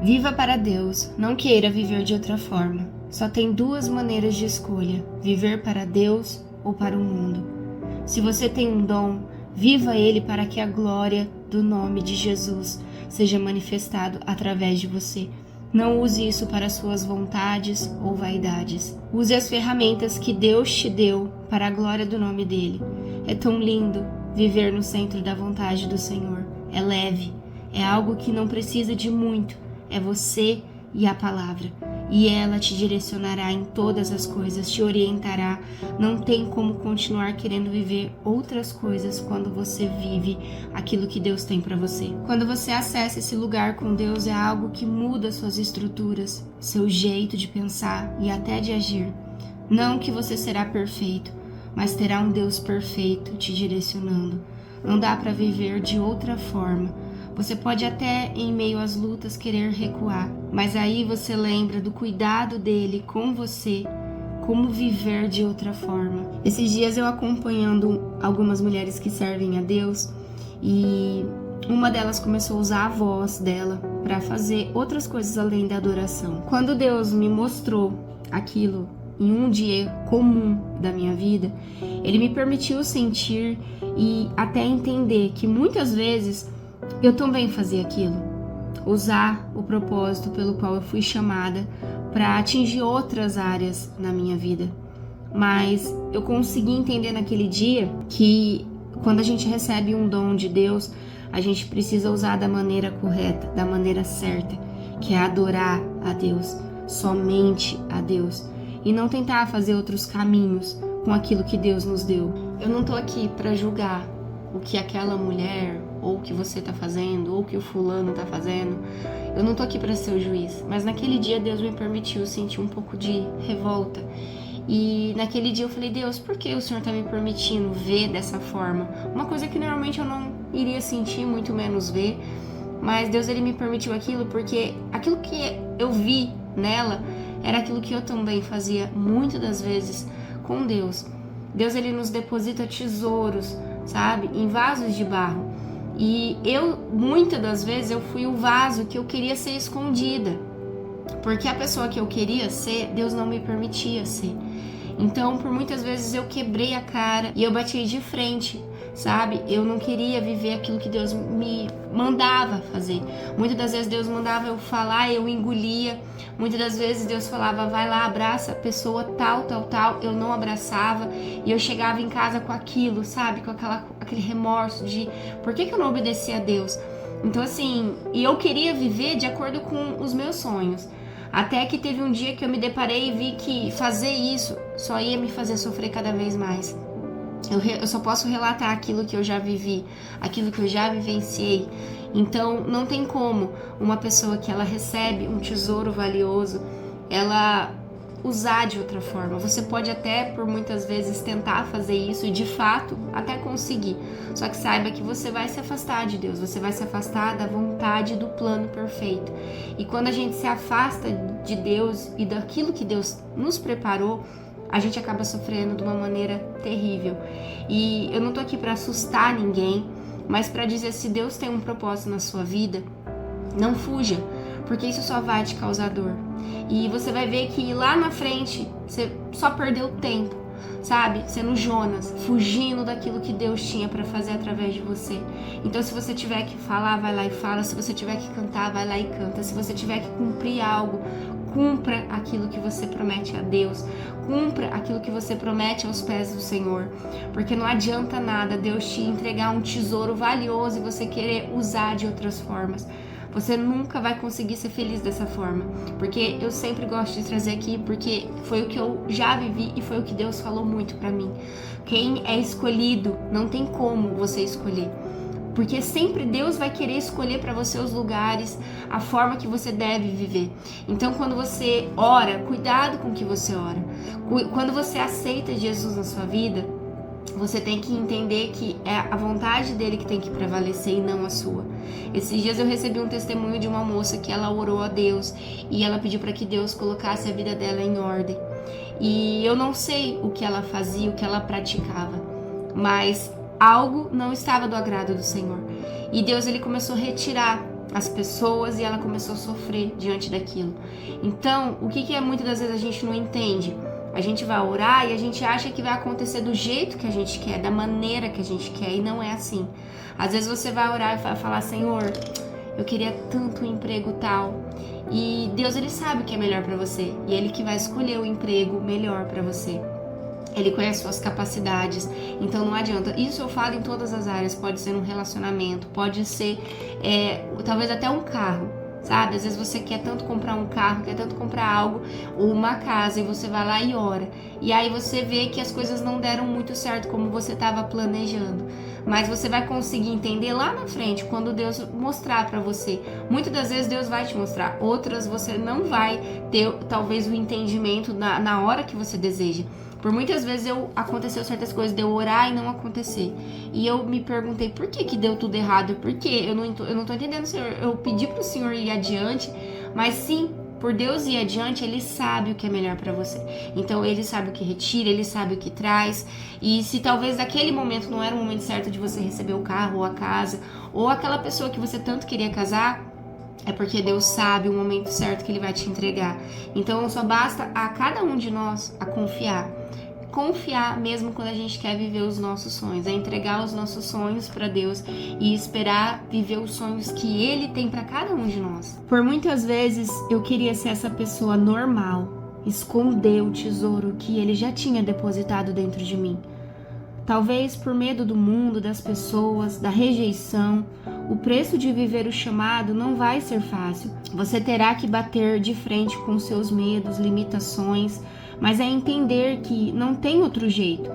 Viva para Deus, não queira viver de outra forma. Só tem duas maneiras de escolha: viver para Deus ou para o mundo. Se você tem um dom, viva ele para que a glória do nome de Jesus seja manifestado através de você. Não use isso para suas vontades ou vaidades. Use as ferramentas que Deus te deu para a glória do nome dele. É tão lindo viver no centro da vontade do Senhor. É leve, é algo que não precisa de muito. É você e a palavra. E ela te direcionará em todas as coisas, te orientará. Não tem como continuar querendo viver outras coisas quando você vive aquilo que Deus tem para você. Quando você acessa esse lugar com Deus, é algo que muda suas estruturas, seu jeito de pensar e até de agir. Não que você será perfeito, mas terá um Deus perfeito te direcionando. Não dá para viver de outra forma. Você pode até, em meio às lutas, querer recuar, mas aí você lembra do cuidado dele com você, como viver de outra forma. Esses dias eu acompanhando algumas mulheres que servem a Deus e uma delas começou a usar a voz dela para fazer outras coisas além da adoração. Quando Deus me mostrou aquilo em um dia comum da minha vida, ele me permitiu sentir e até entender que muitas vezes eu também fazia aquilo, usar o propósito pelo qual eu fui chamada para atingir outras áreas na minha vida. Mas eu consegui entender naquele dia que quando a gente recebe um dom de Deus, a gente precisa usar da maneira correta, da maneira certa, que é adorar a Deus, somente a Deus, e não tentar fazer outros caminhos com aquilo que Deus nos deu. Eu não tô aqui para julgar o que aquela mulher, ou o que você tá fazendo, ou o que o fulano tá fazendo. Eu não tô aqui para ser o juiz, mas naquele dia Deus me permitiu sentir um pouco de revolta. E naquele dia eu falei: Deus, por que o Senhor tá me permitindo ver dessa forma? Uma coisa que normalmente eu não iria sentir, muito menos ver. Mas Deus, ele me permitiu aquilo porque aquilo que eu vi nela era aquilo que eu também fazia muitas das vezes com Deus. Deus, ele nos deposita tesouros, sabe, em vasos de barro. E eu, muitas das vezes, eu fui o vaso que eu queria ser escondida. Porque a pessoa que eu queria ser, Deus não me permitia ser. Então, por muitas vezes eu quebrei a cara e eu bati de frente, sabe? Eu não queria viver aquilo que Deus me mandava fazer. Muitas das vezes Deus mandava eu falar, eu engolia. Muitas das vezes Deus falava: vai lá, abraça a pessoa tal. Eu não abraçava e eu chegava em casa com aquilo, sabe? Com aquele remorso de por que eu não obedeci a Deus? Então assim, e eu queria viver de acordo com os meus sonhos. Até que teve um dia que eu me deparei e vi que fazer isso só ia me fazer sofrer cada vez mais. Eu só posso relatar aquilo que eu já vivi, aquilo que eu já vivenciei. Então, não tem como uma pessoa que ela recebe um tesouro valioso, ela usar de outra forma. Você pode até, por muitas vezes, tentar fazer isso e, de fato, até conseguir. Só que saiba que você vai se afastar de Deus, você vai se afastar da vontade do plano perfeito. E quando a gente se afasta de Deus e daquilo que Deus nos preparou, a gente acaba sofrendo de uma maneira terrível. E eu não tô aqui para assustar ninguém, mas para dizer: se Deus tem um propósito na sua vida, não fuja, porque isso só vai te causar dor. E você vai ver que lá na frente você só perdeu tempo, sabe? Sendo Jonas, fugindo daquilo que Deus tinha para fazer através de você. Então, se você tiver que falar, vai lá e fala. Se você tiver que cantar, vai lá e canta. Se você tiver que cumprir algo, cumpra aquilo que você promete a Deus. Cumpra aquilo que você promete aos pés do Senhor. Porque não adianta nada Deus te entregar um tesouro valioso e você querer usar de outras formas. Você nunca vai conseguir ser feliz dessa forma. Porque eu sempre gosto de trazer aqui, porque foi o que eu já vivi e foi o que Deus falou muito pra mim. Quem é escolhido, não tem como você escolher. Porque sempre Deus vai querer escolher para você os lugares, a forma que você deve viver. Então, quando você ora, cuidado com o que você ora. Quando você aceita Jesus na sua vida, você tem que entender que é a vontade dele que tem que prevalecer e não a sua. Esses dias eu recebi um testemunho de uma moça que ela orou a Deus e ela pediu para que Deus colocasse a vida dela em ordem. E eu não sei o que ela fazia, o que ela praticava, mas algo não estava do agrado do Senhor. E Deus, ele começou a retirar as pessoas e ela começou a sofrer diante daquilo. Então, o que é muitas das vezes a gente não entende? A gente vai orar e a gente acha que vai acontecer do jeito que a gente quer, da maneira que a gente quer, e não é assim. Às vezes você vai orar e vai falar: Senhor, eu queria tanto um emprego tal. E Deus, Ele sabe o que é melhor para você. E Ele que vai escolher o emprego melhor para você. Ele conhece suas capacidades, então não adianta. Isso eu falo em todas as áreas. Pode ser um relacionamento, pode ser talvez até um carro, sabe? Às vezes você quer tanto comprar um carro, quer tanto comprar algo, ou uma casa, e você vai lá e ora. E aí você vê que as coisas não deram muito certo como você estava planejando. Mas você vai conseguir entender lá na frente, quando Deus mostrar para você. Muitas das vezes Deus vai te mostrar, outras você não vai ter talvez o entendimento na hora que você deseja. Por muitas vezes aconteceu certas coisas de eu orar e não acontecer. E eu me perguntei por que deu tudo errado. Por quê? Eu não tô entendendo, Senhor. Eu pedi pro Senhor ir adiante, mas sim, por Deus ir adiante, Ele sabe o que é melhor para você. Então Ele sabe o que retira, Ele sabe o que traz. E se talvez naquele momento não era o momento certo de você receber o carro ou a casa, ou aquela pessoa que você tanto queria casar, é porque Deus sabe o momento certo que Ele vai te entregar. Então só basta a cada um de nós a confiar. Confiar mesmo quando a gente quer viver os nossos sonhos, é entregar os nossos sonhos para Deus e esperar viver os sonhos que Ele tem para cada um de nós. Por muitas vezes eu queria ser essa pessoa normal, esconder o tesouro que Ele já tinha depositado dentro de mim. Talvez por medo do mundo, das pessoas, da rejeição, o preço de viver o chamado não vai ser fácil. Você terá que bater de frente com seus medos, limitações, mas é entender que não tem outro jeito.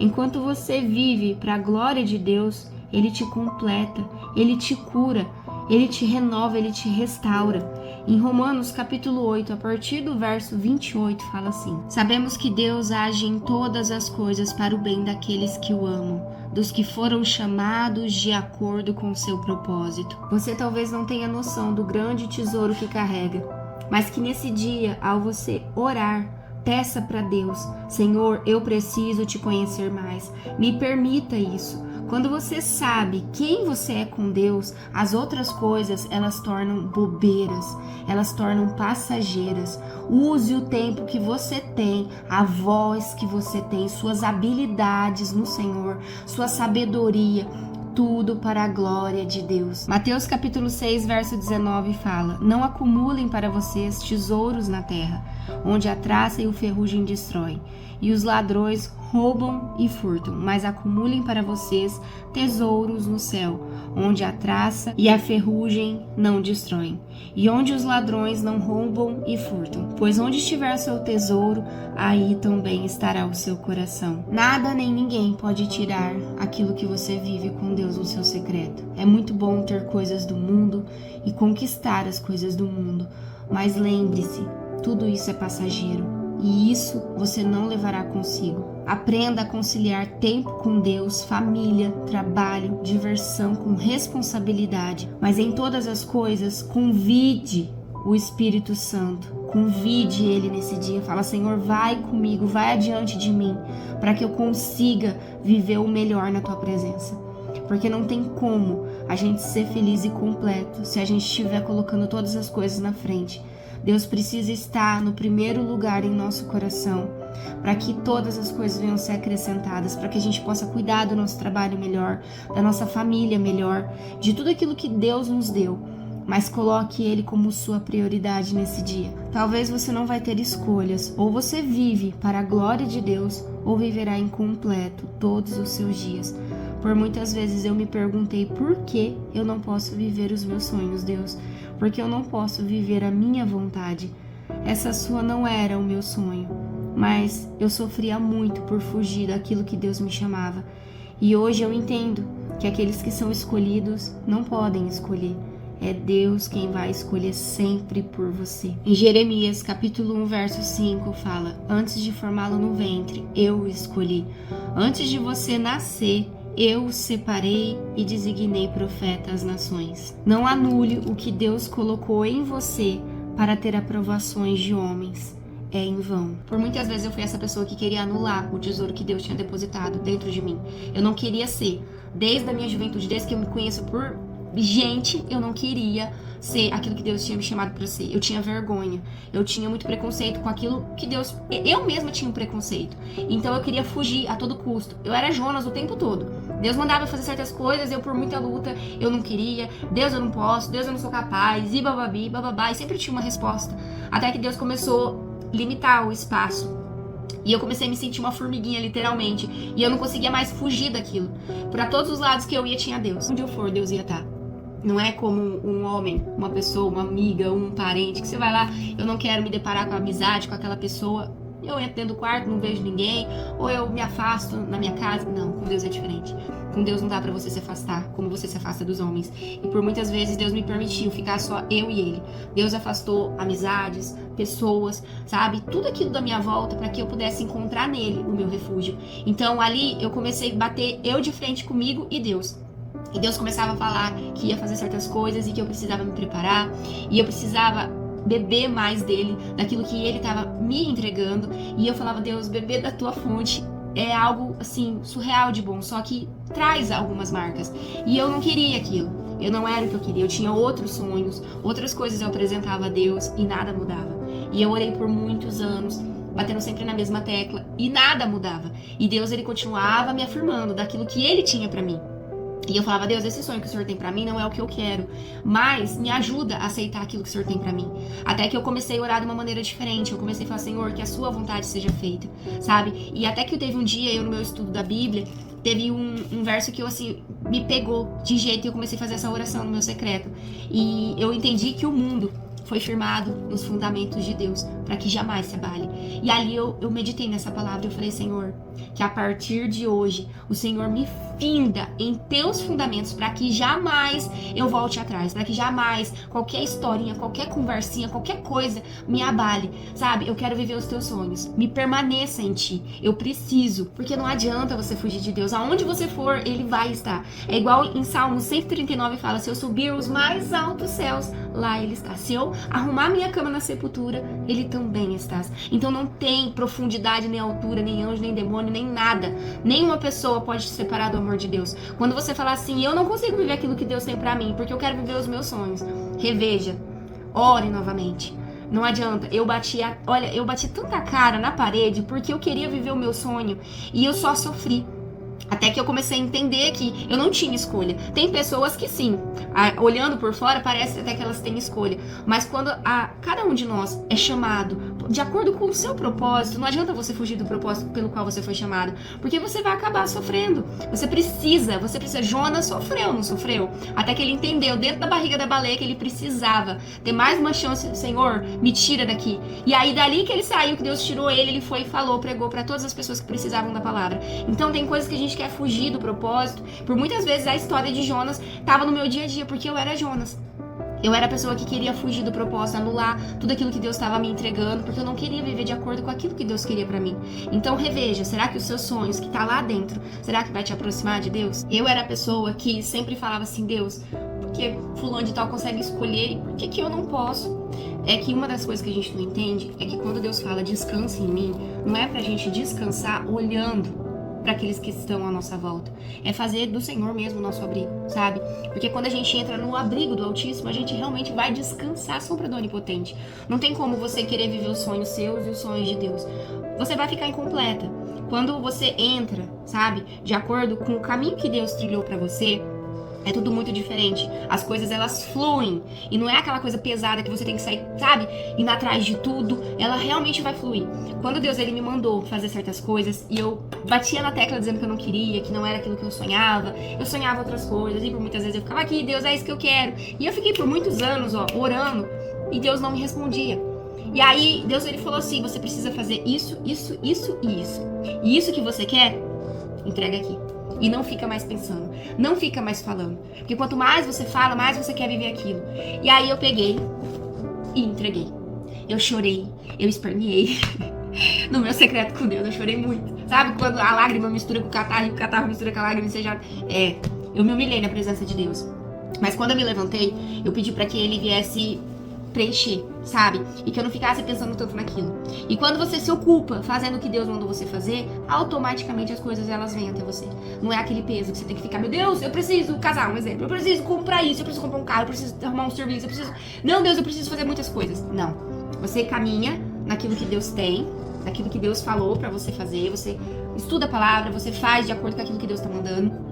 Enquanto você vive para a glória de Deus, Ele te completa, Ele te cura, Ele te renova, Ele te restaura. Em Romanos capítulo 8, a partir do verso 28, fala assim: Sabemos que Deus age em todas as coisas para o bem daqueles que o amam, dos que foram chamados de acordo com o seu propósito. Você talvez não tenha noção do grande tesouro que carrega, mas que nesse dia, ao você orar, peça para Deus: Senhor, eu preciso te conhecer mais, me permita isso. Quando você sabe quem você é com Deus, as outras coisas, elas tornam bobeiras, elas tornam passageiras. Use o tempo que você tem, a voz que você tem, suas habilidades no Senhor, sua sabedoria, tudo para a glória de Deus. Mateus capítulo 6, verso 19 fala: Não acumulem para vocês tesouros na terra, onde a traça e o ferrugem destroem, e os ladrões roubam e furtam, mas acumulem para vocês tesouros no céu, onde a traça e a ferrugem não destroem, e onde os ladrões não roubam e furtam. Pois onde estiver o seu tesouro, aí também estará o seu coração. Nada nem ninguém pode tirar aquilo que você vive com Deus no seu secreto. É muito bom ter coisas do mundo e conquistar as coisas do mundo, mas lembre-se, tudo isso é passageiro. E isso você não levará consigo. Aprenda a conciliar tempo com Deus, família, trabalho, diversão com responsabilidade. Mas em todas as coisas, convide o Espírito Santo. Convide Ele nesse dia. Fala: Senhor, vai comigo, vai adiante de mim, para que eu consiga viver o melhor na Tua presença. Porque não tem como a gente ser feliz e completo se a gente estiver colocando todas as coisas na frente. Deus precisa estar no primeiro lugar em nosso coração, para que todas as coisas venham ser acrescentadas, para que a gente possa cuidar do nosso trabalho melhor, da nossa família melhor, de tudo aquilo que Deus nos deu, mas coloque Ele como sua prioridade nesse dia. Talvez você não vai ter escolhas, ou você vive para a glória de Deus, ou viverá incompleto todos os seus dias. Por muitas vezes eu me perguntei por que eu não posso viver os meus sonhos, Deus, porque eu não posso viver a minha vontade. Essa sua não era o meu sonho, mas eu sofria muito por fugir daquilo que Deus me chamava. E hoje eu entendo que aqueles que são escolhidos não podem escolher. É Deus quem vai escolher sempre por você. Em Jeremias capítulo 1, verso 5 fala: Antes de formá-lo no ventre, eu o escolhi. Antes de você nascer, eu o separei e designei profeta às nações. Não anule o que Deus colocou em você para ter aprovações de homens. É em vão. Por muitas vezes eu fui essa pessoa que queria anular o tesouro que Deus tinha depositado dentro de mim. Eu não queria ser, desde a minha juventude, desde que eu me conheço por gente, eu não queria ser aquilo que Deus tinha me chamado para ser. Eu tinha vergonha, eu tinha muito preconceito com aquilo que Deus... Eu mesma tinha um preconceito. Então eu queria fugir a todo custo. Eu era Jonas o tempo todo. Deus mandava eu fazer certas coisas, eu por muita luta, eu não queria. Deus, eu não posso, Deus, eu não sou capaz, e bababi, bababá. E sempre tinha uma resposta. Até que Deus começou a limitar o espaço. E eu comecei a me sentir uma formiguinha, literalmente. E eu não conseguia mais fugir daquilo. Para todos os lados que eu ia, tinha Deus. Onde eu for, Deus ia estar. Não é como um homem, uma pessoa, uma amiga, um parente, que você vai lá, eu não quero me deparar com a amizade, com aquela pessoa. Eu entro dentro do quarto, não vejo ninguém, ou eu me afasto na minha casa. Não, com Deus é diferente. Com Deus não dá pra você se afastar, como você se afasta dos homens. E por muitas vezes Deus me permitiu ficar só eu e Ele. Deus afastou amizades, pessoas, sabe? Tudo aquilo da minha volta para que eu pudesse encontrar nele o meu refúgio. Então ali eu comecei a bater eu de frente comigo e Deus. E Deus começava a falar que ia fazer certas coisas e que eu precisava me preparar. E eu precisava beber mais dele, daquilo que ele estava me entregando. E eu falava, Deus, beber da tua fonte é algo, assim, surreal de bom. Só que traz algumas marcas. E eu não queria aquilo. Eu não era o que eu queria. Eu tinha outros sonhos, outras coisas eu apresentava a Deus e nada mudava. E eu orei por muitos anos, batendo sempre na mesma tecla. E nada mudava. E Deus, ele continuava me afirmando daquilo que ele tinha pra mim. E eu falava, Deus, esse sonho que o Senhor tem pra mim não é o que eu quero, mas me ajuda a aceitar aquilo que o Senhor tem pra mim. Até que eu comecei a orar de uma maneira diferente. Eu comecei a falar, Senhor, que a sua vontade seja feita, sabe? E até que teve um dia, eu no meu estudo da Bíblia, teve um verso que eu, assim, me pegou de jeito e eu comecei a fazer essa oração no meu secreto. E eu entendi que o mundo foi firmado nos fundamentos de Deus, para que jamais se abale. E ali eu meditei nessa palavra, eu falei, Senhor, que a partir de hoje, o Senhor me finda em teus fundamentos, para que jamais eu volte atrás, para que jamais qualquer historinha, qualquer conversinha, qualquer coisa me abale, sabe? Eu quero viver os teus sonhos, me permaneça em ti, eu preciso, porque não adianta você fugir de Deus, aonde você for, ele vai estar. É igual em Salmos 139 fala, se eu subir os mais altos céus, lá ele está. Se eu arrumar minha cama na sepultura, ele também está. Então não tem profundidade, nem altura, nem anjo, nem demônio, nem nada. Nenhuma pessoa pode te separar do amor de Deus. Quando você falar assim, eu não consigo viver aquilo que Deus tem pra mim, porque eu quero viver os meus sonhos. Reveja. Ore novamente. Não adianta. Eu bati tanta cara na parede porque eu queria viver o meu sonho e eu só sofri. Até que eu comecei a entender que eu não tinha escolha. Tem pessoas que sim, olhando por fora, parece até que elas têm escolha. Mas quando cada um de nós é chamado de acordo com o seu propósito, não adianta você fugir do propósito pelo qual você foi chamado. Porque você vai acabar sofrendo. Você precisa. Jonas sofreu, não sofreu? Até que ele entendeu dentro da barriga da baleia que ele precisava ter mais uma chance. Senhor, me tira daqui. E aí dali que ele saiu, que Deus tirou ele foi e falou, pregou para todas as pessoas que precisavam da palavra. Então tem coisas que a gente quer fugir do propósito. Por muitas vezes a história de Jonas estava no meu dia a dia, porque eu era Jonas. Eu era a pessoa que queria fugir do propósito, anular tudo aquilo que Deus estava me entregando, porque eu não queria viver de acordo com aquilo que Deus queria pra mim. Então reveja, será que os seus sonhos que tá lá dentro, será que vai te aproximar de Deus? Eu era a pessoa que sempre falava assim, Deus, por que fulano de tal consegue escolher e por que eu não posso? É que uma das coisas que a gente não entende é que quando Deus fala descansa em mim, não é pra gente descansar olhando para aqueles que estão à nossa volta. É fazer do Senhor mesmo o nosso abrigo, sabe? Porque quando a gente entra no abrigo do Altíssimo, a gente realmente vai descansar à sombra do Onipotente. Não tem como você querer viver os sonhos seus e os sonhos de Deus. Você vai ficar incompleta. Quando você entra, sabe, de acordo com o caminho que Deus trilhou para você, é tudo muito diferente. As coisas, elas fluem. E não é aquela coisa pesada que você tem que sair, sabe? Indo atrás de tudo. Ela realmente vai fluir. Quando Deus, ele me mandou fazer certas coisas e eu batia na tecla dizendo que eu não queria, que não era aquilo que eu sonhava outras coisas. E por muitas vezes eu ficava aqui, Deus, é isso que eu quero. E eu fiquei por muitos anos, orando. E Deus não me respondia. E aí, Deus, ele falou assim, você precisa fazer isso, isso, isso e isso. E isso que você quer, entrega aqui. E não fica mais pensando, não fica mais falando. Porque quanto mais você fala, mais você quer viver aquilo. E aí eu peguei e entreguei. Eu chorei, eu esperneei. No meu secreto com Deus, eu chorei muito. Sabe quando a lágrima mistura com o catarro e o catarro mistura com a lágrima? Eu me humilhei na presença de Deus. Mas quando eu me levantei, eu pedi para que ele viesse preencher, sabe? E que eu não ficasse pensando tanto naquilo. E quando você se ocupa fazendo o que Deus mandou você fazer, automaticamente as coisas elas vêm até você. Não é aquele peso que você tem que ficar, meu Deus, eu preciso casar, um exemplo. Eu preciso comprar isso, eu preciso comprar um carro, eu preciso arrumar um serviço, eu preciso... Não, Deus, eu preciso fazer muitas coisas. Não. Você caminha naquilo que Deus tem, naquilo que Deus falou pra você fazer, você estuda a palavra, você faz de acordo com aquilo que Deus tá mandando.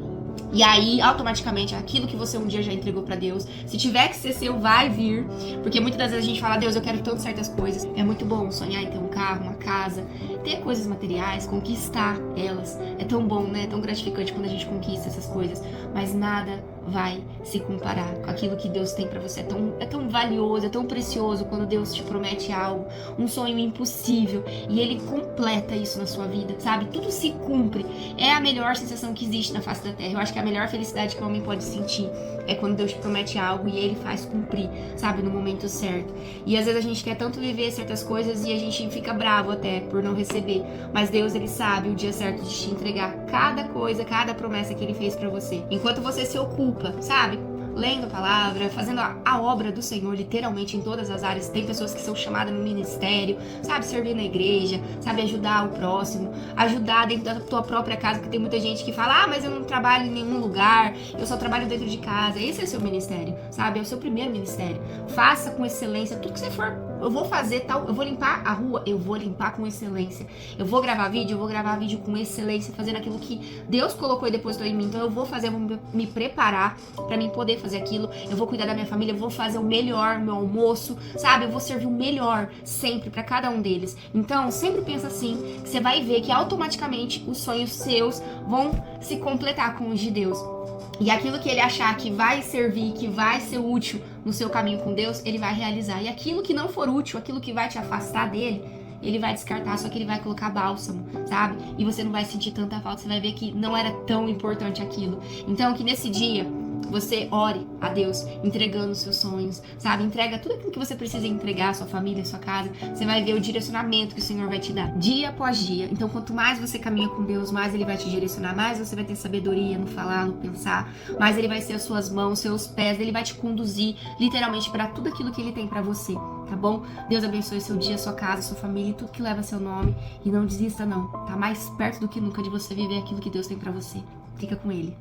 E aí, automaticamente, aquilo que você um dia já entregou pra Deus, se tiver que ser seu, vai vir. Porque muitas das vezes a gente fala, Deus, eu quero tanto certas coisas. É muito bom sonhar em ter um carro, uma casa, ter coisas materiais, conquistar elas. É tão bom, né? É tão gratificante quando a gente conquista essas coisas. Mas nada vai se comparar com aquilo que Deus tem pra você. É tão valioso, é tão precioso quando Deus te promete algo, um sonho impossível, e Ele completa isso na sua vida, sabe? Tudo se cumpre. É a melhor sensação que existe na face da terra. Eu acho que a melhor felicidade que o homem pode sentir é quando Deus te promete algo e Ele faz cumprir, sabe? No momento certo. E às vezes a gente quer tanto viver certas coisas e a gente fica bravo até por não receber. Mas Deus, Ele sabe o dia certo de te entregar cada coisa, cada promessa que Ele fez pra você. Enquanto você se ocupa, sabe? Lendo a palavra, fazendo a obra do Senhor, literalmente em todas as áreas. Tem pessoas que são chamadas no ministério, sabe? Servir na igreja, sabe? Ajudar o próximo, ajudar dentro da tua própria casa, porque tem muita gente que fala, mas eu não trabalho em nenhum lugar, eu só trabalho dentro de casa. Esse é o seu ministério, sabe? É o seu primeiro ministério. Faça com excelência tudo que você for. Eu vou fazer tal, eu vou limpar a rua, eu vou limpar com excelência. Eu vou gravar vídeo, eu vou gravar vídeo com excelência, fazendo aquilo que Deus colocou e depositou em mim. Então eu vou fazer, eu vou me preparar pra mim poder fazer aquilo. Eu vou cuidar da minha família, eu vou fazer o melhor, meu almoço, sabe? Eu vou servir o melhor sempre pra cada um deles. Então sempre pensa assim, que você vai ver que automaticamente os sonhos seus vão se completar com os de Deus. E aquilo que ele achar que vai servir, que vai ser útil no seu caminho com Deus, ele vai realizar. E aquilo que não for útil, aquilo que vai te afastar dele, ele vai descartar, só que ele vai colocar bálsamo, sabe? E você não vai sentir tanta falta, você vai ver que não era tão importante aquilo. Então, que nesse dia você ore a Deus, entregando os seus sonhos, sabe? Entrega tudo aquilo que você precisa entregar, sua família, sua casa. Você vai ver o direcionamento que o Senhor vai te dar, dia após dia. Então, quanto mais você caminha com Deus, mais Ele vai te direcionar, mais você vai ter sabedoria no falar, no pensar, mais Ele vai ser as suas mãos, seus pés, Ele vai te conduzir, literalmente, para tudo aquilo que Ele tem para você, tá bom? Deus abençoe seu dia, sua casa, sua família e tudo que leva seu nome. E não desista, não. Tá mais perto do que nunca de você viver aquilo que Deus tem para você. Fica com Ele.